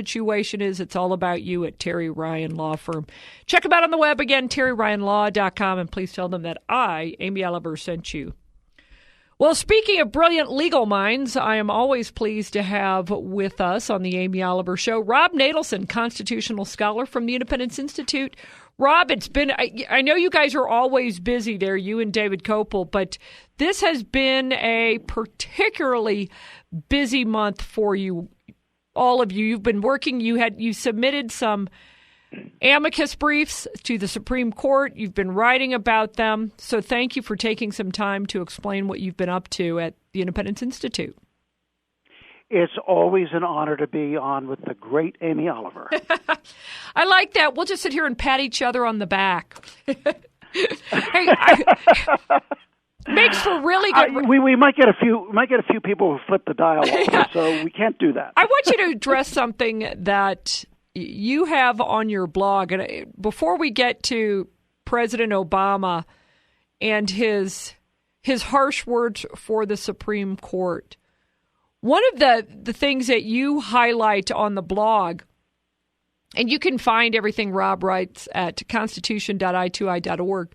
situation is. It's all about you at Terry Ryan Law Firm. Check them out on the web again, terryryanlaw.com, and please tell them that I, Amy Oliver, sent you. Well, speaking of brilliant legal minds, I am always pleased to have with us on the Amy Oliver Show Rob Natelson, constitutional scholar from the Independence Institute. Rob, it's been, I know you guys are always busy there, you and David Kopel, but this has been a particularly busy month for you, all of you. You've been working, you submitted some amicus briefs to the Supreme Court. You've been writing about them. So thank you for taking some time to explain what you've been up to at the Independence Institute. It's always an honor to be on with the great Amy Oliver. I like that. We'll just sit here and pat each other on the back. Makes for really good. We might get a few people who flip the dial over, so we can't do that. I want you to address something that you have on your blog, and before we get to President Obama and his harsh words for the Supreme Court. One of the things that you highlight on the blog, and you can find everything Rob writes at constitution.i2i.org.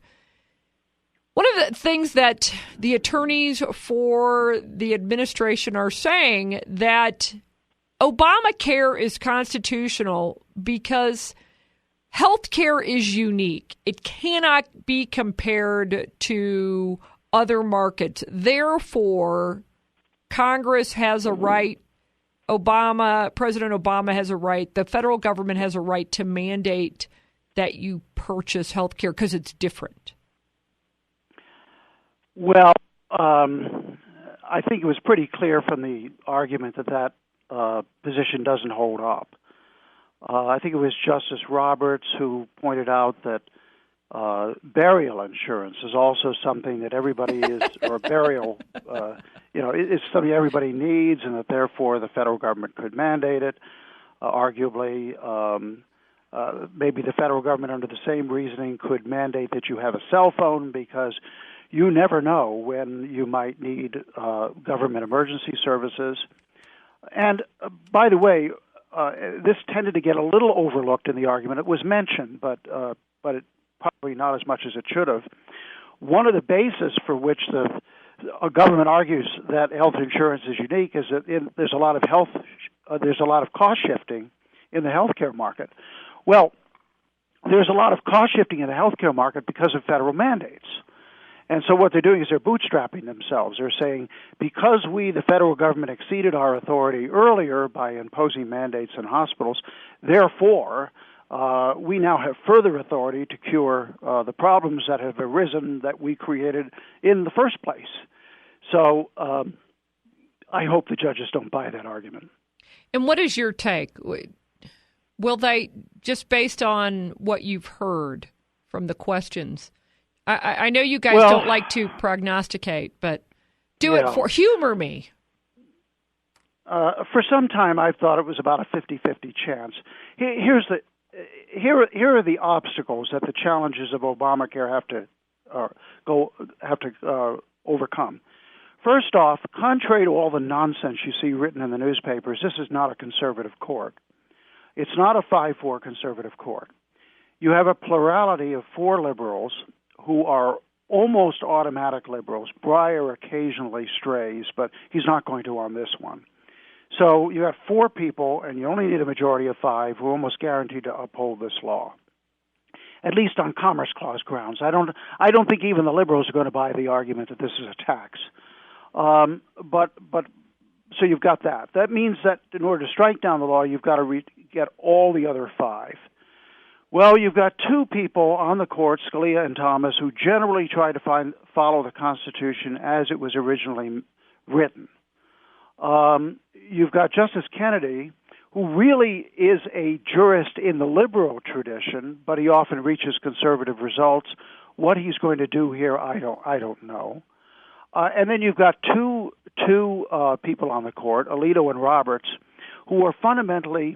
One of the things that the attorneys for the administration are saying that Obamacare is constitutional because health care is unique. It cannot be compared to other markets. Therefore, Congress has a right, President Obama has a right, the federal government has a right to mandate that you purchase health care because it's different. Well, I think it was pretty clear from the argument that position doesn't hold up. I think it was Justice Roberts who pointed out that burial insurance is also something that everybody is, or burial, it's something everybody needs, and that therefore the federal government could mandate it. Arguably, maybe the federal government, under the same reasoning, could mandate that you have a cell phone because you never know when you might need government emergency services. And by the way, this tended to get a little overlooked in the argument. It was mentioned, but it probably not as much as it should have. One of the bases for which the government argues that health insurance is unique is that there's a lot of cost shifting in the healthcare market. Well, there's a lot of cost shifting in the healthcare market because of federal mandates. And so what they're doing is they're bootstrapping themselves. They're saying, because we, the federal government, exceeded our authority earlier by imposing mandates in hospitals, therefore, we now have further authority to cure the problems that have arisen that we created in the first place. So I hope the judges don't buy that argument. And what is your take? Will they, just based on what you've heard from the questions, I know you guys don't like to prognosticate, but humor me. For some time, I've thought it was about a 50-50 chance. Here are the obstacles that the challenges of Obamacare have to overcome. First off, contrary to all the nonsense you see written in the newspapers, this is not a conservative court. It's not a 5-4 conservative court. You have a plurality of 4 liberals who are almost automatic liberals. Breyer occasionally strays, but he's not going to on this one. So you have 4 people, and you only need a majority of 5 who are almost guaranteed to uphold this law, at least on Commerce Clause grounds. I don't think even the liberals are going to buy the argument that this is a tax. But so you've got that. That means that in order to strike down the law, you've got to get all the other 5. Well, you've got 2 people on the court, Scalia and Thomas, who generally try to follow the Constitution as it was originally written. You've got Justice Kennedy, who really is a jurist in the liberal tradition, but he often reaches conservative results. What he's going to do here, I don't know. And then you've got two people on the court, Alito and Roberts, who are fundamentally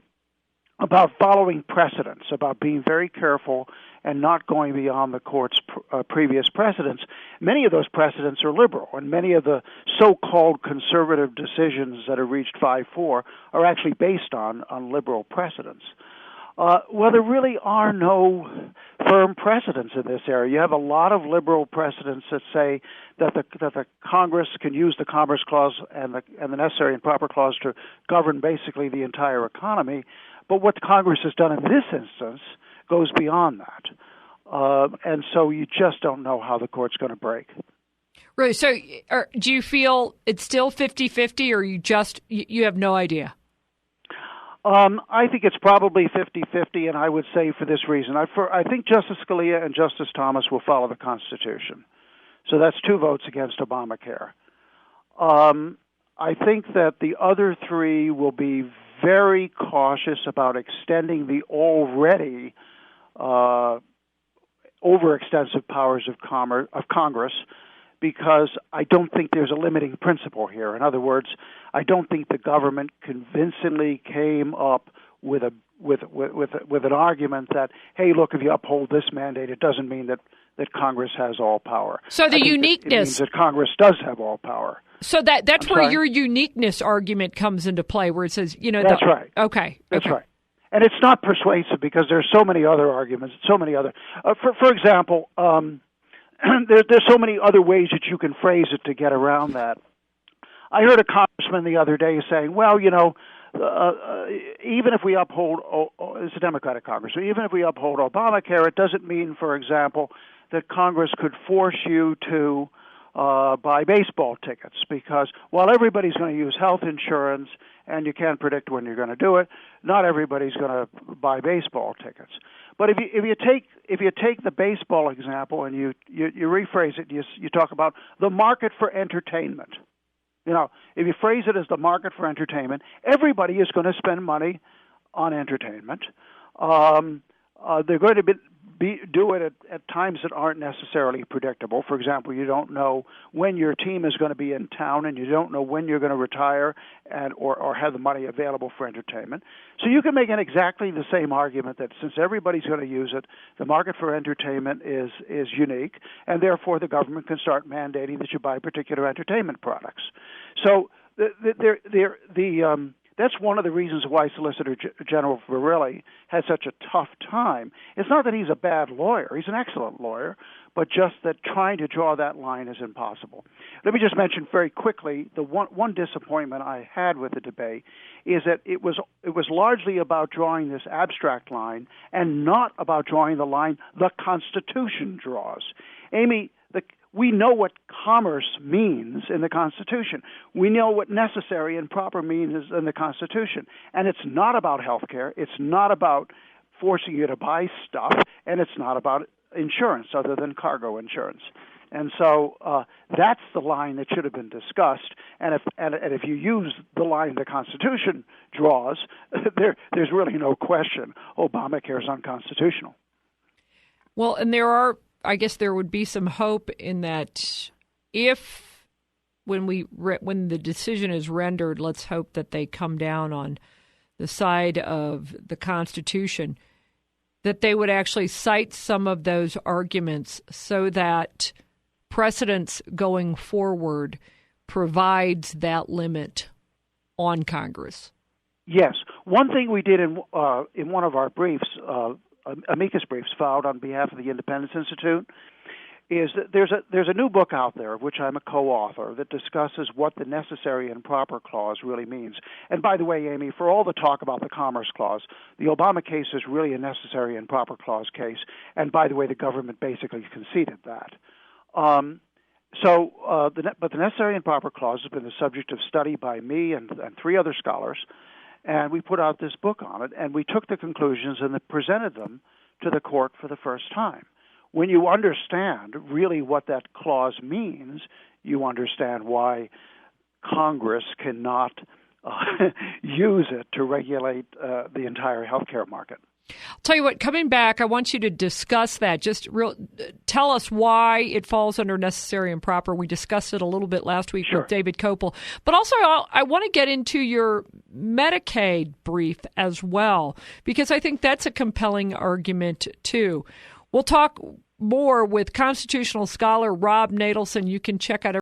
about following precedents, about being very careful and not going beyond the court's previous precedents. Many of those precedents are liberal, and many of the so-called conservative decisions that have reached 5-4 are actually based on liberal precedents. Well, there really are no firm precedents in this area. You have a lot of liberal precedents that say that the Congress can use the Commerce Clause and the necessary and proper clause to govern basically the entire economy. But what Congress has done in this instance goes beyond that. And so you just don't know how the court's going to break. Right. So do you feel it's still 50-50, or you have no idea? I think it's probably 50-50, and I would say for this reason. I think Justice Scalia and Justice Thomas will follow the Constitution. So that's 2 votes against Obamacare. I think that the other 3 will be very cautious about extending the already overextensive powers of Congress, because I don't think there's a limiting principle here. In other words, I don't think the government convincingly came up with an argument that, hey, look, if you uphold this mandate, it doesn't mean that Congress has all power. So the uniqueness it means that Congress does have all power. So that's where your uniqueness argument comes into play, where it says, that's right. Okay, that's right. And it's not persuasive because there's so many other arguments, so many other. For example. There's so many other ways that you can phrase it to get around that. I heard a congressman the other day saying, well, even if we uphold, it's a Democratic Congress, so even if we uphold Obamacare, it doesn't mean, for example, that Congress could force you to buy baseball tickets, because while everybody's going to use health insurance and you can't predict when you're going to do it, not everybody's going to buy baseball tickets. But if you take the baseball example and you rephrase it, you talk about the market for entertainment. If you phrase it as the market for entertainment, everybody is going to spend money on entertainment. They're going to do it at times that aren't necessarily predictable. For example, you don't know when your team is going to be in town, and you don't know when you're going to retire or have the money available for entertainment. So you can make exactly the same argument that since everybody's going to use it, the market for entertainment is unique, and therefore the government can start mandating that you buy particular entertainment products. So that's one of the reasons why Solicitor General Verrilli has such a tough time. It's not that he's a bad lawyer. He's an excellent lawyer, but just that trying to draw that line is impossible. Let me just mention very quickly the one disappointment I had with the debate is that it was largely about drawing this abstract line and not about drawing the line the Constitution draws. Amy, we know what commerce means in the Constitution. We know what necessary and proper means in the Constitution. And it's not about health care. It's not about forcing you to buy stuff. And it's not about insurance other than cargo insurance. And so that's the line that should have been discussed. And if you use the line the Constitution draws, there's really no question Obamacare is unconstitutional. Well, and I guess there would be some hope in that when the decision is rendered, let's hope that they come down on the side of the Constitution, that they would actually cite some of those arguments so that precedents going forward provides that limit on Congress. Yes. One thing we did in one of our briefs, amicus briefs filed on behalf of the Independence Institute, is that there's a new book out there of which I'm a co-author that discusses what the necessary and proper clause really means. And by the way, Amy, for all the talk about the Commerce Clause, the Obama case is really a necessary and proper clause case. And by the way, the government basically conceded that. But the necessary and proper clause has been the subject of study by me and 3 other scholars. And we put out this book on it, and we took the conclusions and presented them to the court for the first time. When you understand really what that clause means, you understand why Congress cannot use it to regulate the entire healthcare market. I'll tell you what, coming back, I want you to discuss that. Tell us why it falls under necessary and proper. We discussed it a little bit last week with David Kopel. But also, I want to get into your Medicaid brief as well, because I think that's a compelling argument, too. We'll talk more with constitutional scholar Rob Natelson. You can check out